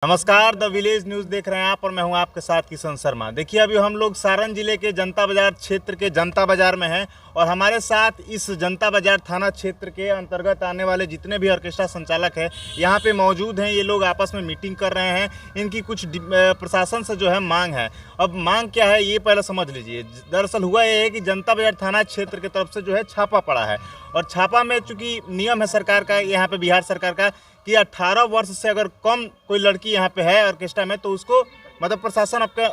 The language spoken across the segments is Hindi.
नमस्कार, द विलेज न्यूज़ देख रहे हैं आप और मैं हूं आपके साथ किशन शर्मा। देखिए, अभी हम लोग सारण जिले के जनता बाजार क्षेत्र के जनता बाजार में हैं और हमारे साथ इस जनता बाजार थाना क्षेत्र के अंतर्गत आने वाले जितने भी ऑर्केस्ट्रा संचालक हैं यहां पे मौजूद हैं। ये लोग आपस में मीटिंग कर रहे हैं। इनकी कुछ प्रशासन से जो है मांग है। अब मांग क्या है ये पहले समझ लीजिए। दरअसल हुआ ये है कि जनता बाजार थाना क्षेत्र की तरफ से जो है छापा पड़ा है और छापा में चूँकि नियम है सरकार का, यहाँ पे बिहार सरकार का, कि 18 वर्ष से अगर कम कोई लड़की यहाँ पे है ऑर्केस्ट्रा में तो उसको मतलब प्रशासन आपके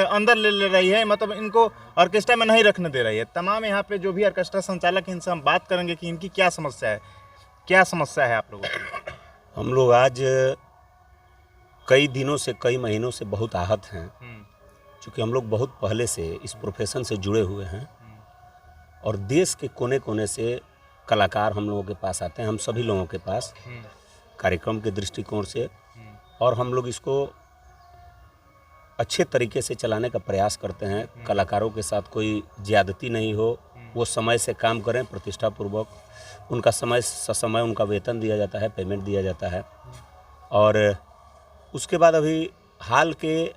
अंदर ले रही है, मतलब इनको ऑर्केस्ट्रा में नहीं रखने दे रही है। तमाम यहाँ पे जो भी ऑर्केस्ट्रा संचालक हैं इनसे हम बात करेंगे कि इनकी क्या समस्या है आप लोगों की। हम लोग आज कई दिनों से, कई महीनों से बहुत आहत हैं, क्योंकि हम लोग बहुत पहले से इस प्रोफेशन से जुड़े हुए हैं और देश के कोने कोने से कलाकार हम लोगों के पास आते हैं, हम सभी लोगों के पास कार्यक्रम के दृष्टिकोण से, और हम लोग इसको अच्छे तरीके से चलाने का प्रयास करते हैं। कलाकारों के साथ कोई ज़्यादती नहीं हो, वो समय से काम करें प्रतिष्ठापूर्वक, उनका समय ससमय उनका वेतन दिया जाता है, पेमेंट दिया जाता है। और उसके बाद अभी हाल के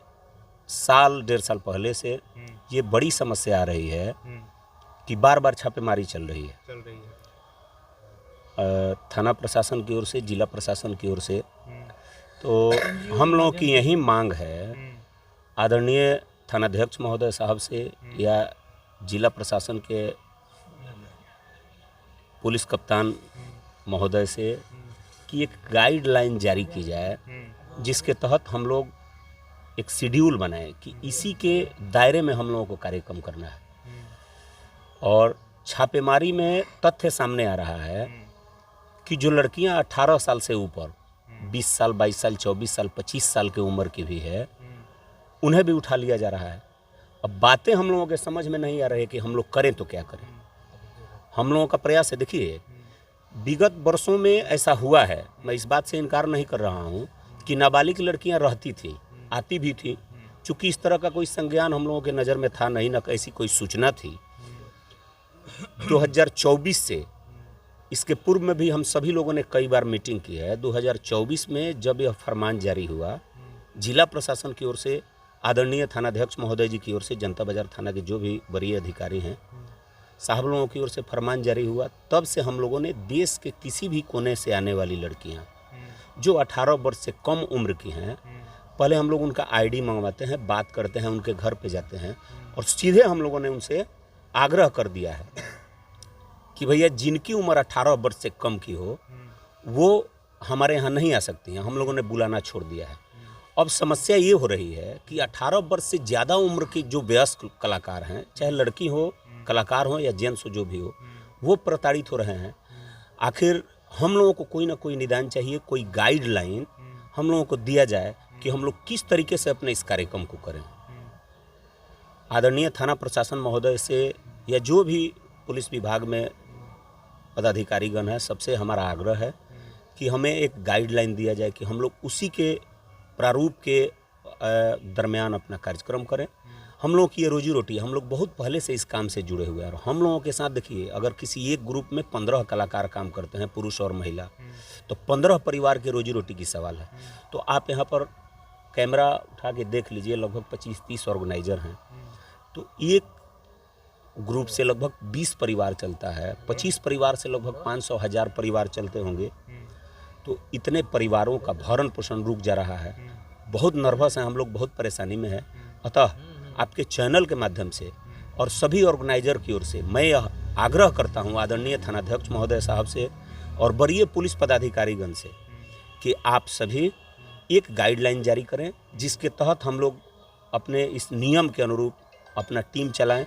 साल डेढ़ साल पहले से ये बड़ी समस्या आ रही है कि बार बार छापेमारी चल रही है थाना प्रशासन की ओर से, जिला प्रशासन की ओर से। तो हम लोगों की यही मांग है आदरणीय थानाध्यक्ष महोदय साहब से या जिला प्रशासन के पुलिस कप्तान महोदय से कि एक गाइडलाइन जारी की जाए जिसके तहत हम लोग एक शेड्यूल बनाएं कि इसी के दायरे में हम लोगों को कार्यक्रम करना है। और छापेमारी में तथ्य सामने आ रहा है कि जो लड़कियां 18 साल से ऊपर, 20 साल, 22 साल, 24 साल, 25 साल की उम्र की भी है, उन्हें भी उठा लिया जा रहा है। अब बातें हम लोगों के समझ में नहीं आ रही कि हम लोग करें तो क्या करें। हम लोगों का प्रयास है, देखिए विगत वर्षों में ऐसा हुआ है, मैं इस बात से इनकार नहीं कर रहा हूँ कि नाबालिग लड़कियाँ रहती थी, आती भी थी। चूँकि इस तरह का कोई संज्ञान हम लोगों के नज़र में था नहीं, न ऐसी कोई सूचना थी। 2024 से, इसके पूर्व में भी हम सभी लोगों ने कई बार मीटिंग की है। 2024 में जब यह फरमान जारी हुआ जिला प्रशासन की ओर से, आदरणीय थानाध्यक्ष महोदय जी की ओर से, जनता बाजार थाना के जो भी वरीय अधिकारी हैं साहब लोगों की ओर से फरमान जारी हुआ, तब से हम लोगों ने देश के किसी भी कोने से आने वाली लड़कियां जो 18 वर्ष से कम उम्र की हैं, पहले हम लोग उनका आईडी मंगवाते हैं, बात करते हैं, उनके घर पे जाते हैं और सीधे हम लोगों ने उनसे आग्रह कर दिया है कि भैया जिनकी उम्र 18 वर्ष से कम की हो वो हमारे यहाँ नहीं आ सकती हैं। हम लोगों ने बुलाना छोड़ दिया है। अब समस्या ये हो रही है कि 18 वर्ष से ज़्यादा उम्र की जो वयस्क कलाकार हैं, चाहे लड़की हो, कलाकार हो या जेंट्स हो, जो भी हो, वो प्रताड़ित हो रहे हैं। आखिर हम लोगों को कोई ना कोई निदान चाहिए, कोई गाइडलाइन हम लोगों को दिया जाए कि हम लोग किस तरीके से अपने इस कार्यक्रम को करें। आदरणीय थाना प्रशासन महोदय से या जो भी पुलिस विभाग में पदाधिकारीगण है, सबसे हमारा आग्रह है कि हमें एक गाइडलाइन दिया जाए कि हम लोग उसी के प्रारूप के दरमियान अपना कार्यक्रम करें। हम लोगों की ये रोजी रोटी है, हम लोग बहुत पहले से इस काम से जुड़े हुए हैं और हम लोगों के साथ देखिए, अगर किसी एक ग्रुप में 15 कलाकार काम करते हैं, पुरुष और महिला, तो 15 परिवार के रोजी रोटी की सवाल है। तो आप यहाँ पर कैमरा उठा के देख लीजिए, लगभग 25-30 ऑर्गेनाइजर हैं। तो एक ग्रुप से लगभग 20 परिवार चलता है, 25 परिवार से लगभग 500-1000 परिवार चलते होंगे। तो इतने परिवारों का भरण पोषण रुक जा रहा है। बहुत नर्वस हैं हम लोग, बहुत परेशानी में है। अतः आपके चैनल के माध्यम से और सभी ऑर्गेनाइजर की ओर से मैं यह आग्रह करता हूं आदरणीय थानाध्यक्ष महोदय साहब से और वरीय पुलिस पदाधिकारीगण से कि आप सभी एक गाइडलाइन जारी करें जिसके तहत हम लोग अपने इस नियम के अनुरूप अपना टीम चलाएं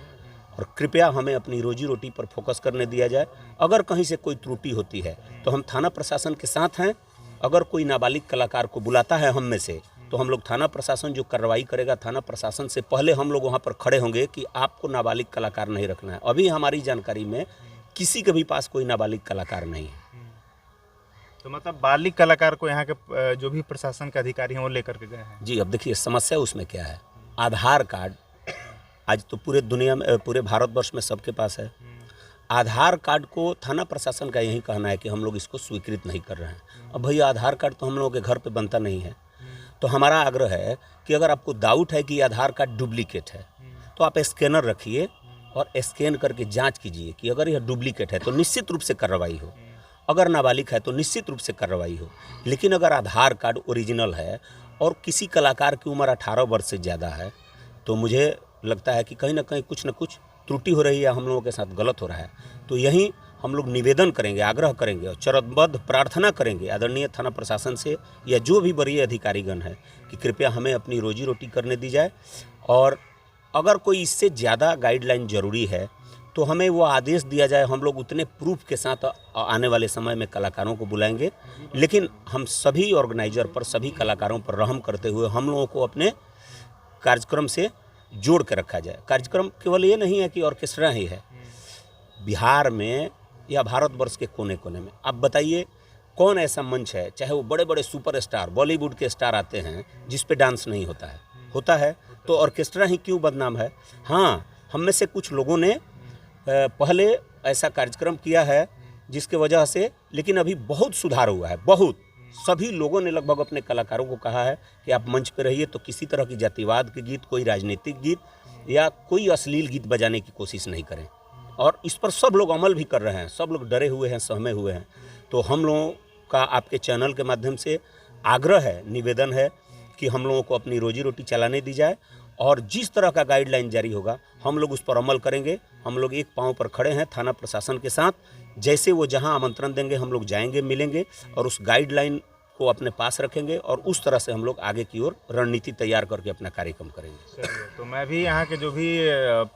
और कृपया हमें अपनी रोजी रोटी पर फोकस करने दिया जाए। अगर कहीं से कोई त्रुटि होती है तो हम थाना प्रशासन के साथ हैं। अगर कोई नाबालिग कलाकार को बुलाता है हम में से, तो हम लोग थाना प्रशासन जो कार्रवाई करेगा, थाना प्रशासन से पहले हम लोग वहाँ पर खड़े होंगे कि आपको नाबालिग कलाकार नहीं रखना है। अभी हमारी जानकारी में किसी के भी पास कोई नाबालिग कलाकार नहीं है। तो मतलब बालिग कलाकार को यहाँ के जो भी प्रशासन के अधिकारी हैं वो लेकर के गए हैं। जी, अब देखिए समस्या उसमें क्या है। आधार कार्ड आज तो पूरे दुनिया में, पूरे भारतवर्ष में सबके पास है। आधार कार्ड को थाना प्रशासन का यही कहना है कि हम लोग इसको स्वीकृत नहीं कर रहे हैं। अब भैया आधार कार्ड तो हम लोगों के घर पे बनता नहीं है। तो हमारा आग्रह है कि अगर आपको डाउट है कि आधार कार्ड डुप्लीकेट है तो आप स्कैनर रखिए और स्कैन करके जांच कीजिए कि अगर यह डुप्लीकेट है तो निश्चित रूप से कार्रवाई हो, अगर नाबालिग है तो निश्चित रूप से कार्रवाई हो। लेकिन अगर आधार कार्ड ओरिजिनल है और किसी कलाकार की उम्र 18 वर्ष से ज़्यादा है तो मुझे लगता है कि कहीं ना कहीं कुछ न कुछ त्रुटि हो रही है, हम लोगों के साथ गलत हो रहा है। तो यहीं हम लोग निवेदन करेंगे, आग्रह करेंगे और चरणबद्ध प्रार्थना करेंगे आदरणीय थाना प्रशासन से या जो भी वरीय अधिकारीगण है कि कृपया हमें अपनी रोजी रोटी करने दी जाए, और अगर कोई इससे ज़्यादा गाइडलाइन ज़रूरी है तो हमें वो आदेश दिया जाए। हम लोग उतने प्रूफ के साथ आने वाले समय में कलाकारों को बुलाएंगे, लेकिन हम सभी ऑर्गेनाइजर पर, सभी कलाकारों पर रहम करते हुए हम लोगों को अपने कार्यक्रम से जोड़ के रखा जाए। कार्यक्रम केवल ये नहीं है कि ऑर्केस्ट्रा ही है, बिहार में या भारतवर्ष के कोने कोने में आप बताइए कौन ऐसा मंच है, चाहे वो बड़े बड़े सुपरस्टार बॉलीवुड के स्टार आते हैं, जिस पे डांस नहीं होता है? होता है। तो ऑर्केस्ट्रा ही क्यों बदनाम है? हाँ, हम में से कुछ लोगों ने पहले ऐसा कार्यक्रम किया है जिसके वजह से, लेकिन अभी बहुत सुधार हुआ है, बहुत। सभी लोगों ने लगभग अपने कलाकारों को कहा है कि आप मंच पर रहिए तो किसी तरह की जातिवाद के गीत, कोई राजनीतिक गीत या कोई अश्लील गीत बजाने की कोशिश नहीं करें। और इस पर सब लोग अमल भी कर रहे हैं, सब लोग डरे हुए हैं, सहमे हुए हैं। तो हम लोगों का आपके चैनल के माध्यम से आग्रह है, निवेदन है कि हम लोगों को अपनी रोजी रोटी चलाने दी जाए, और जिस तरह का गाइडलाइन जारी होगा हम लोग उस पर अमल करेंगे। हम लोग एक पांव पर खड़े हैं थाना प्रशासन के साथ, जैसे वो जहां आमंत्रण देंगे हम लोग जाएंगे, मिलेंगे और उस गाइडलाइन को अपने पास रखेंगे, और उस तरह से हम लोग आगे की ओर रणनीति तैयार करके अपना कार्यक्रम करेंगे। चलिए, तो मैं भी यहाँ के जो भी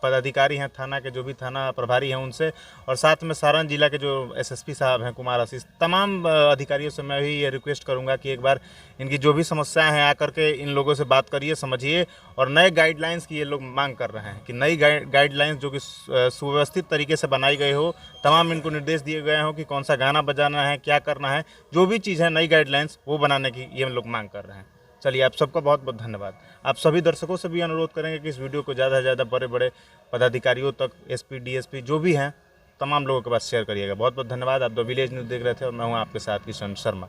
पदाधिकारी हैं, थाना के जो भी थाना प्रभारी हैं उनसे, और साथ में सारण जिला के जो एसएसपी साहब हैं कुमार आशीष, तमाम अधिकारियों से मैं भी ये रिक्वेस्ट करूँगा कि एक बार इनकी जो भी समस्याएं हैं आकर के इन लोगों से बात करिए, समझिए, और नए गाइडलाइंस की ये लोग मांग कर रहे हैं कि नई गाइडलाइंस जो कि सुव्यवस्थित तरीके से बनाई गई हो, तमाम इनको निर्देश दिए गए हों कि कौन सा गाना बजाना है, क्या करना है, जो भी चीज़ है नई गाइडलाइंस वो बनाने की ये लोग मांग कर रहे हैं। चलिए, आप सबका बहुत बहुत धन्यवाद। आप सभी दर्शकों से भी अनुरोध करेंगे कि इस वीडियो को ज़्यादा से ज़्यादा बड़े बड़े पदाधिकारियों तक, एसपी, डीएसपी जो भी हैं, तमाम लोगों के पास शेयर करिएगा। बहुत बहुत धन्यवाद। आप द विलेज न्यूज़ देख रहे थे और मैं हूँ आपके साथ किशन शर्मा।